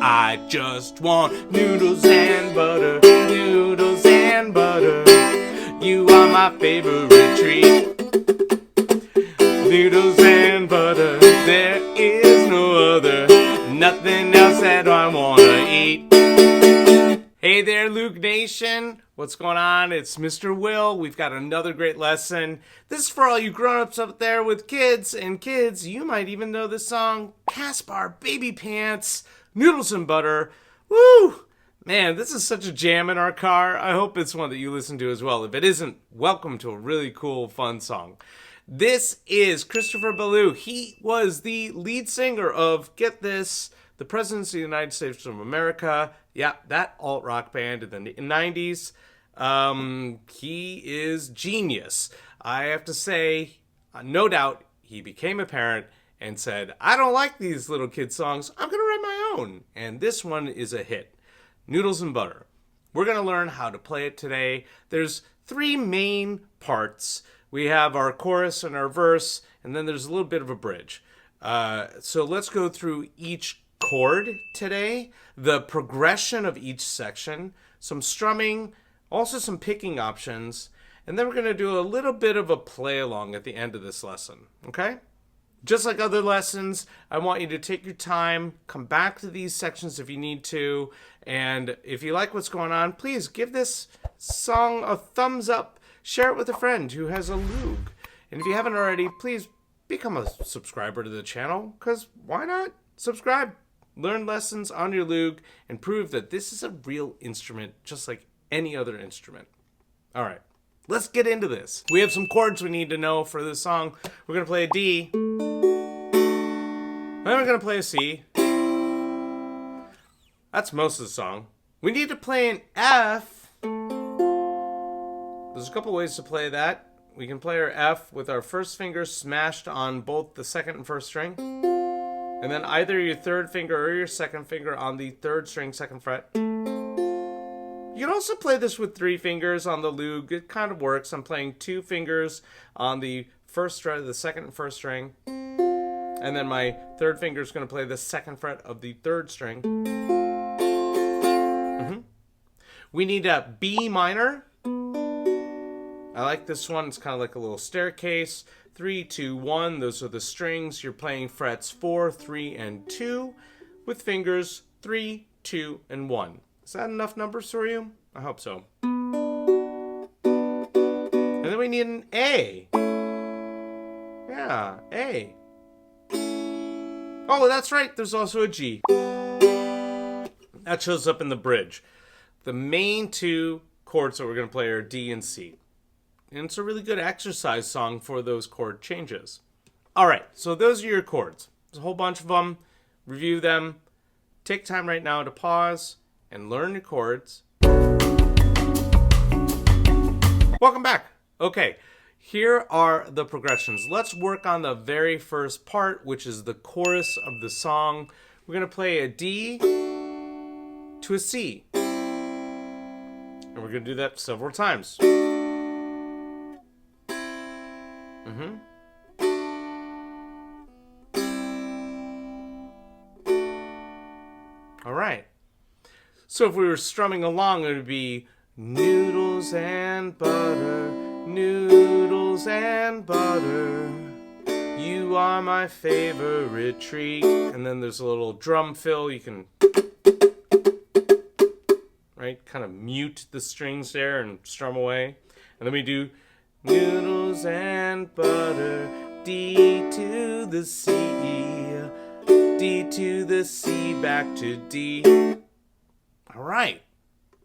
I just want noodles and butter, noodles and butter. You are my favorite treat. Noodles and butter, there is no other. Nothing else that I wanna eat. Hey there, Loog Nation. What's going on? It's Mr. Will. We've got another great lesson. This is for all you grown-ups up there with kids. And kids, you might even know this song, Caspar Babypants, Noodles and Butter. Woo! Man, this is such a jam in our car. I hope it's one that you listen to as well. If it isn't, welcome to a really cool, fun song. This is Caspar Ballew. He was the lead singer of, get this, the Presidents of the United States of America. Yeah, that alt-rock band in the 90s. He is genius. I have to say, no doubt, he became a parent and said, I don't like these little kid songs. I'm going to write my own. And this one is a hit. Noodles and Butter. We're going to learn how to play it today. There's three main parts. We have our chorus and our verse, and then there's a little bit of a bridge. So let's go through each chord today, the progression of each section, some strumming, also some picking options, and then we're going to do a little bit of a play along at the end of this lesson, okay? Just like other lessons, I want you to take your time, come back to these sections if you need to, and if you like what's going on, please give this song a thumbs up, share it with a friend who has a Loog, and if you haven't already, please become a subscriber to the channel, because why not? Subscribe. Learn lessons on your Loog and prove that this is a real instrument just like any other instrument. All right, let's get into this. We have some chords we need to know for this song. We're going to play a D. Then we're going to play a C. That's most of the song. We need to play an F. There's a couple ways to play that. We can play our F with our first finger smashed on both the second and first string. And then either your third finger or your second finger on the third string, second fret. You can also play this with three fingers on the Loog. It kind of works. I'm playing two fingers on the first fret of the second and first string. And then my third finger is going to play the second fret of the third string. We need a B minor. I like this one. It's kind of like a little staircase. 3, 2, 1. Those are the strings. You're playing frets 4, 3, and 2 with fingers 3, 2, and 1. Is that enough numbers for you? I hope so. And then we need an A. Yeah, A. Oh, that's right. There's also a G. That shows up in the bridge. The main two chords that we're going to play are D and C. And it's a really good exercise song for those chord changes. All right, so those are your chords. There's a whole bunch of them. Review them. Take time right now to pause and learn your chords. Welcome back. Okay, here are the progressions. Let's work on the very first part, which is the chorus of the song. We're going to play a D to a C. And we're going to do that several times. All right. So if we were strumming along, it would be noodles and butter, noodles and butter. You are my favorite treat. And then there's a little drum fill. You can, right, kind of mute the strings there and strum away. And then we do noodles and butter, D to the C, D to the C, back to D. All right.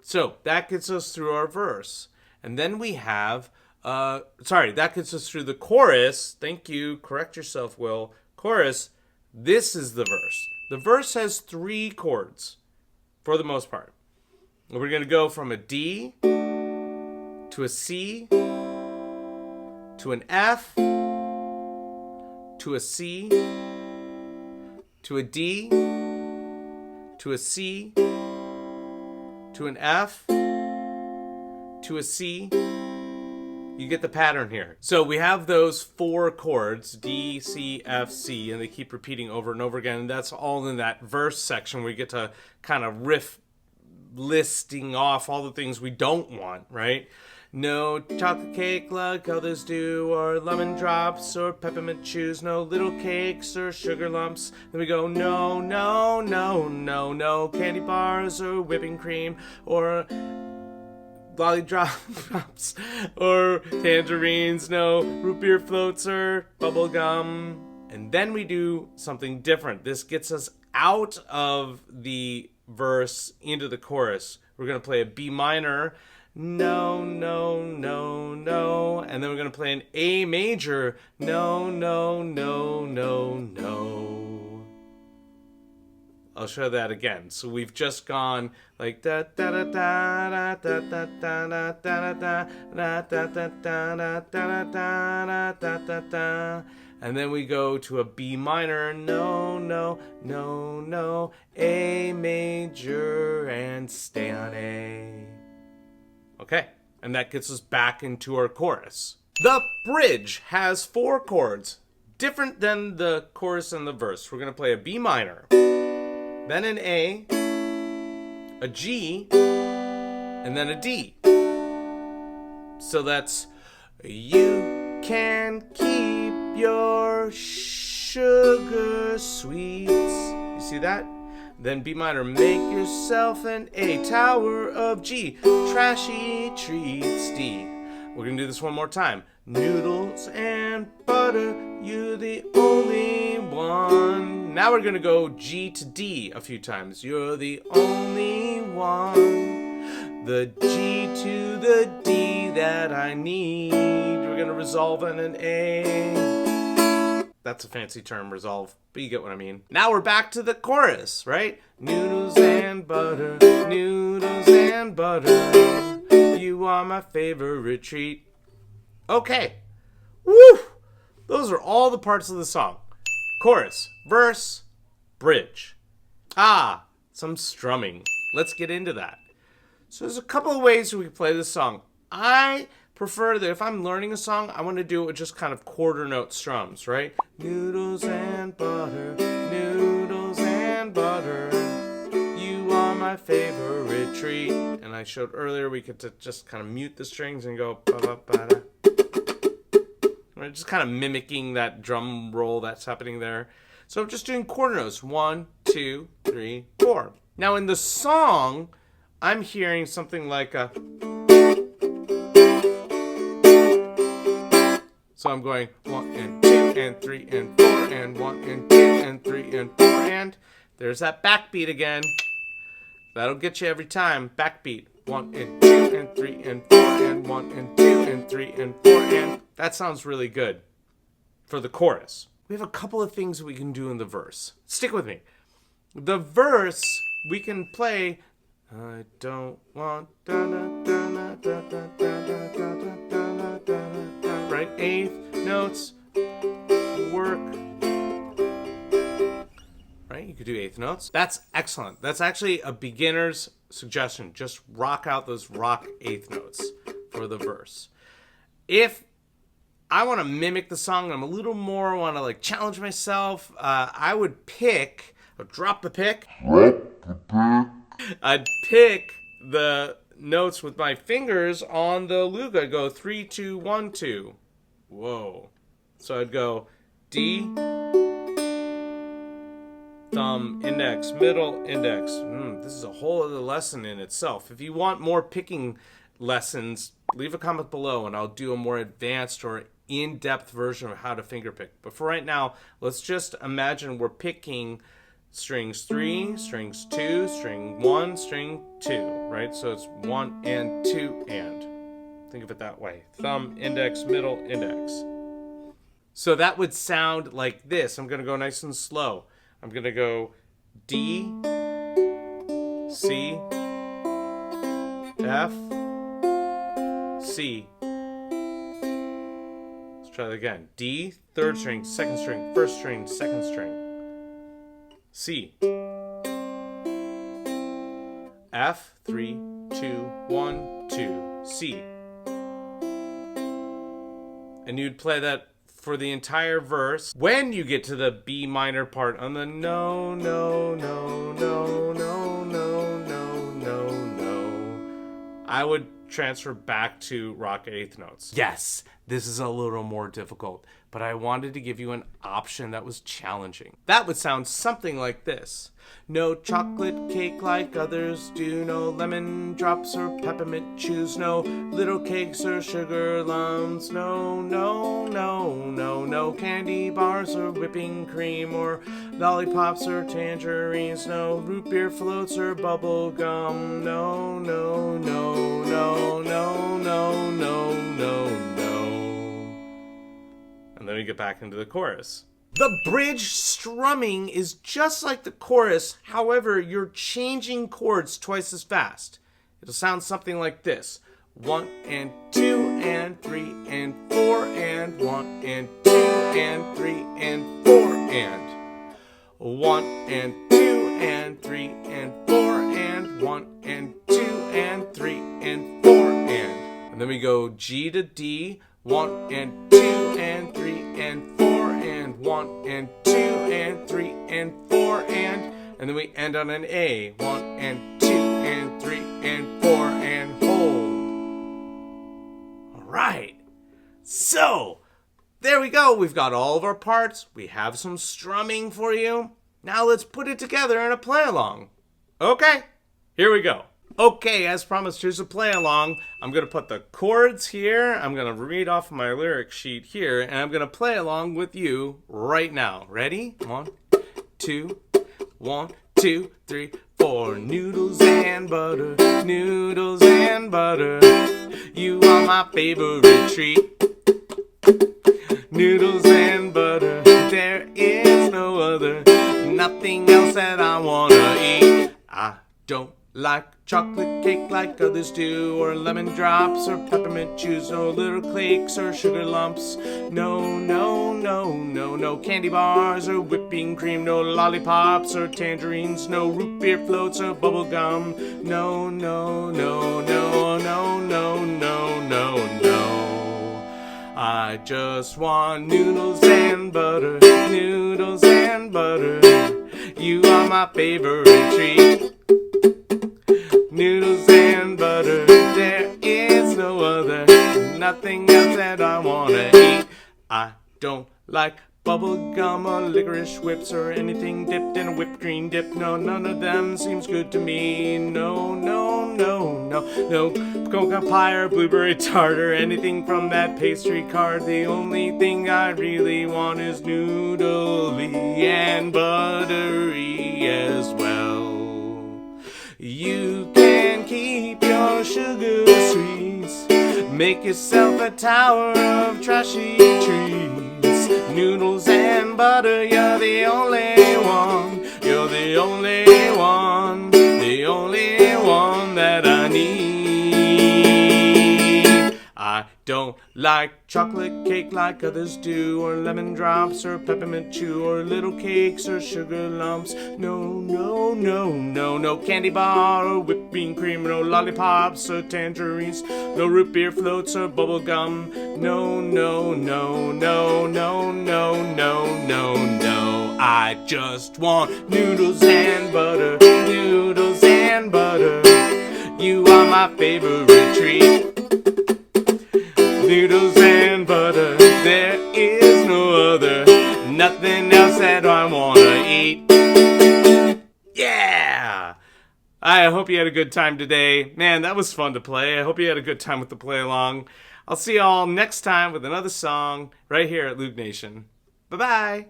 So that gets us through our verse. And then we have, that gets us through the chorus. Thank you. Correct yourself, Will. Chorus, this is the verse. The verse has three chords for the most part. We're going to go from a D to a C to an F to a C to a D to a C to an F to a C. You get the pattern here. So we have those 4 chords, D, C, F, C, and they keep repeating over and over again. And that's all in that verse section where you get to kind of riff listing off all the things we don't want, right? No chocolate cake like others do, or lemon drops, or peppermint chews, no little cakes or sugar lumps. Then we go, no, no, no, no, no candy bars or whipping cream, or lollipops or tangerines, no root beer floats or bubble gum. And then we do something different. This gets us out of the verse into the chorus. We're going to play a B minor, no, no, no, no, and then we're going to play an A major, no, no, no, no, no. I'll show that again. So we've just gone like da da da da da da da da da da da da da da da da da da, and then we go to a B minor, no, no, no, no, A major, and stay on A. Okay, and that gets us back into our chorus. The bridge has 4 chords, different than the chorus and the verse. We're going to play a B minor, then an A, a G, and then a D. So that's, you can keep your sugar sweets. You see that? Then B minor, make yourself an A, tower of G, trashy treats D. We're gonna do this one more time. Noodles and butter, you're the only one. Now we're gonna go G to D a few times. You're the only one. The G to the D that I need. We're gonna resolve in an A. That's a fancy term, resolve, but you get what I mean. Now we're back to the chorus, right? Noodles and butter, noodles and butter, you are my favorite treat. Okay. Woo! Those are all the parts of the song. Chorus, verse, bridge. Ah, some strumming. Let's get into that. So there's a couple of ways we can play this song. I prefer that if I'm learning a song, I want to do it with just kind of quarter note strums, right? Noodles and butter, noodles and butter, you are my favorite treat. And I showed earlier we could just kind of mute the strings and go ba-ba-ba-da. Right, just kind of mimicking that drum roll that's happening there. So I'm just doing quarter notes, 1, 2, 3, 4. Now in the song, I'm hearing something like a. So I'm going 1 and 2 and 3 and 4 and 1 and 2 and 3 and 4 and there's that backbeat again. That'll get you every time. Backbeat. 1 and 2 and 3 and 4 and 1 and 2 and 3 and 4 and that sounds really good for the chorus. We have a couple of things we can do in the verse. Stick with me. The verse we can play. I don't want da da da da da da da da da. Right, 8th notes work. Right, you could do 8th notes. That's excellent. That's actually a beginner's suggestion. Just rock out those rock 8th notes for the verse. If I want to mimic the song, I'm a little more want to like challenge myself, I would pick, drop the pick. I'd pick the notes with my fingers on the Loog. I'd go 3, 2, 1, 2. Whoa. So I'd go D, thumb, index, middle, index. This is a whole other lesson in itself. If you want more picking lessons, leave a comment below and I'll do a more advanced or in-depth version of how to fingerpick. But for right now, let's just imagine we're picking strings 3, strings 2, string 1, string 2, right? So it's 1 and 2 and. Think of it that way. Thumb, index, middle, index. So that would sound like this. I'm going to go nice and slow. I'm going to go D, C, F, C. Let's try that again. D, 3rd string, 2nd string, 1st string, 2nd string. C. F, 3, 2, 1, 2, C. And you'd play that for the entire verse. When you get to the B minor part on the no, no, no, no, no, no, no, no, no, I would transfer back to rock eighth notes. Yes, this is a little more difficult, but I wanted to give you an option that was challenging. That would sound something like this. No chocolate cake like others do, no lemon drops or peppermint chews, no little cakes or sugar lumps, no, no, no, no, no candy bars or whipping cream or lollipops or tangerines, no root beer floats or bubble gum, no, no, no, no, no, no, no, no, no. And then we get back into the chorus. The bridge strumming is just like the chorus, however, you're changing chords twice as fast. It'll sound something like this. 1 and 2 and 3 and 4 and 1 and 2 and 3 and 4 and 1 and 2 and 3 and 4 and 1 and 2 and 3 and 4 and then we go G to D, 1 and 2 and 3 and 4 and 1 and 2 and 3 and 4 and then we end on an A, 1 and 2 and 3 and 4 and hold. All right, so there we go. We've got all of our parts. We have some strumming for you. Now let's put it together in a play along. Okay, here we go. Okay, as promised, here's a play along. I'm going to put the chords here. I'm going to read off my lyric sheet here, and I'm going to play along with you right now. Ready? 1, 2, 1, 2, 3, 4. Noodles and butter, noodles and butter. You are my favorite treat. Noodles and butter, there is no other. Nothing else that I want to eat. I don't like chocolate cake like others do, or lemon drops or peppermint chews, or little cakes or sugar lumps. No, no, no, no, no candy bars or whipping cream, no lollipops or tangerines, no root beer floats or bubble gum. No, no, no, no, no, no, no, no, no. I just want noodles and butter, noodles and butter. You are my favorite treat. Noodles and butter, there is no other. Nothing else that I wanna eat. I don't like bubble gum or licorice whips or anything dipped in a whipped cream dip. No, none of them seems good to me. No, no, no, no, no cocoa pie or blueberry tart or anything from that pastry cart. The only thing I really want is noodly and buttery as well. You can keep your sugar sweets, make yourself a tower of trashy treats. Noodles and butter, you're the only one. You're the only one, the only one that I need. I don't like chocolate cake like others do, or lemon drops or peppermint chew, or little cakes or sugar lumps. No, no, no, no, no candy bar or whipping cream, no lollipops or tangerines, no root beer floats or bubble gum. No, no, no, no, no, no, no, no, no. I just want noodles and butter, noodles and butter. You are my favorite treat. Noodles and butter, there is no other. Nothing else that I wanna eat. Yeah! I hope you had a good time today. Man, that was fun to play. I hope you had a good time with the play along. I'll see y'all next time with another song right here at Loog Nation. Bye-bye!